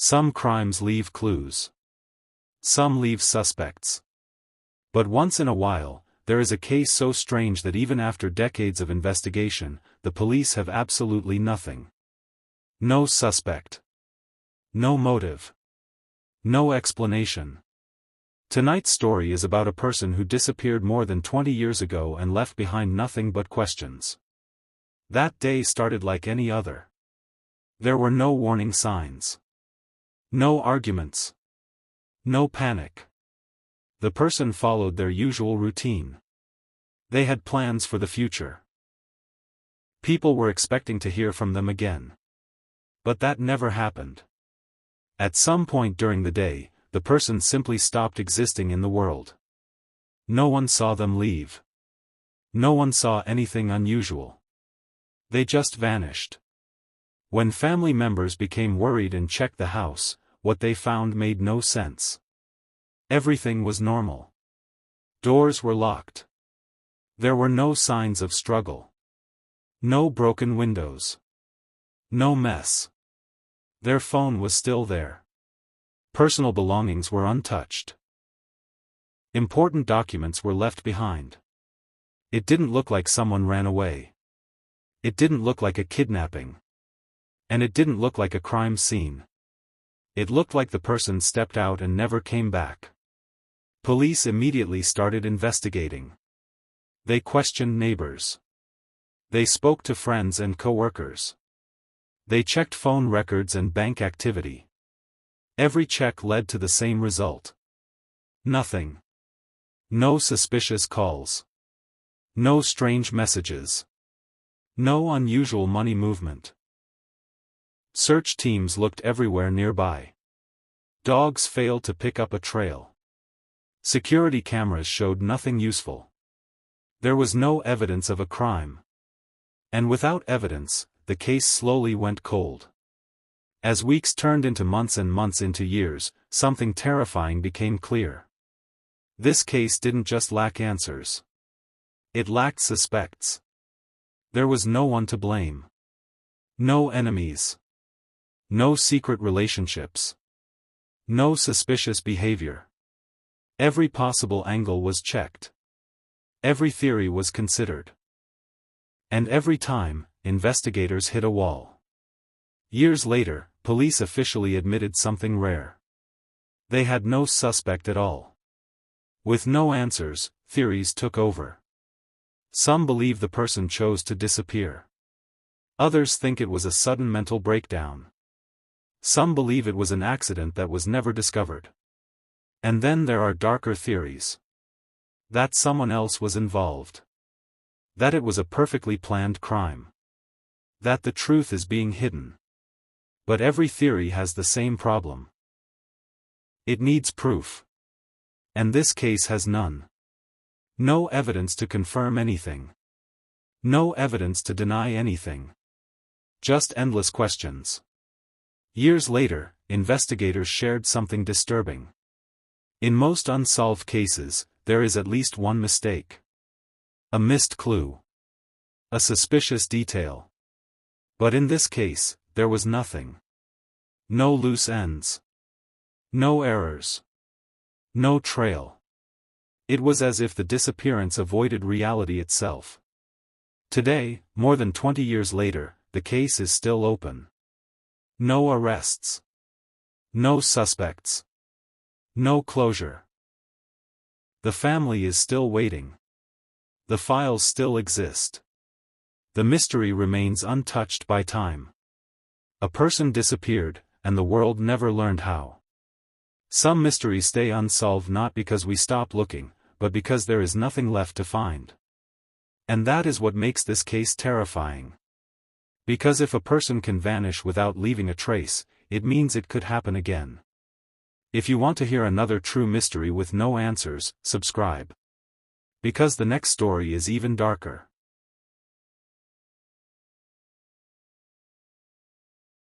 Some crimes leave clues. Some leave suspects. But once in a while, there is a case so strange that even after decades of investigation, the police have absolutely nothing. No suspect. No motive. No explanation. Tonight's story is about a person who disappeared more than 20 years ago and left behind nothing but questions. That day started like any other. There were no warning signs. No arguments. No panic. The person followed their usual routine. They had plans for the future. People were expecting to hear from them again. But that never happened. At some point during the day, the person simply stopped existing in the world. No one saw them leave. No one saw anything unusual. They just vanished. When family members became worried and checked the house, what they found made no sense. Everything was normal. Doors were locked. There were no signs of struggle. No broken windows. No mess. Their phone was still there. Personal belongings were untouched. Important documents were left behind. It didn't look like someone ran away. It didn't look like a kidnapping. And it didn't look like a crime scene. It looked like the person stepped out and never came back. Police immediately started investigating. They questioned neighbors. They spoke to friends and co-workers. They checked phone records and bank activity. Every check led to the same result. Nothing. No suspicious calls. No strange messages. No unusual money movement. Search teams looked everywhere nearby. Dogs failed to pick up a trail. Security cameras showed nothing useful. There was no evidence of a crime. And without evidence, the case slowly went cold. As weeks turned into months and months into years, something terrifying became clear. This case didn't just lack answers. It lacked suspects. There was no one to blame. No enemies. No secret relationships. No suspicious behavior. Every possible angle was checked. Every theory was considered. And every time, investigators hit a wall. Years later, police officially admitted something rare. They had no suspect at all. With no answers, theories took over. Some believe the person chose to disappear. Others think it was a sudden mental breakdown. Some believe it was an accident that was never discovered. And then there are darker theories. That someone else was involved. That it was a perfectly planned crime. That the truth is being hidden. But every theory has the same problem. It needs proof. And this case has none. No evidence to confirm anything. No evidence to deny anything. Just endless questions. Years later, investigators shared something disturbing. In most unsolved cases, there is at least one mistake. A missed clue. A suspicious detail. But in this case, there was nothing. No loose ends. No errors. No trail. It was as if the disappearance avoided reality itself. Today, more than 20 years later, the case is still open. No arrests. No suspects. No closure. The family is still waiting. The files still exist. The mystery remains untouched by time. A person disappeared, and the world never learned how. Some mysteries stay unsolved not because we stop looking, but because there is nothing left to find. And that is what makes this case terrifying. Because if a person can vanish without leaving a trace, it means it could happen again. If you want to hear another true mystery with no answers, subscribe. Because the next story is even darker.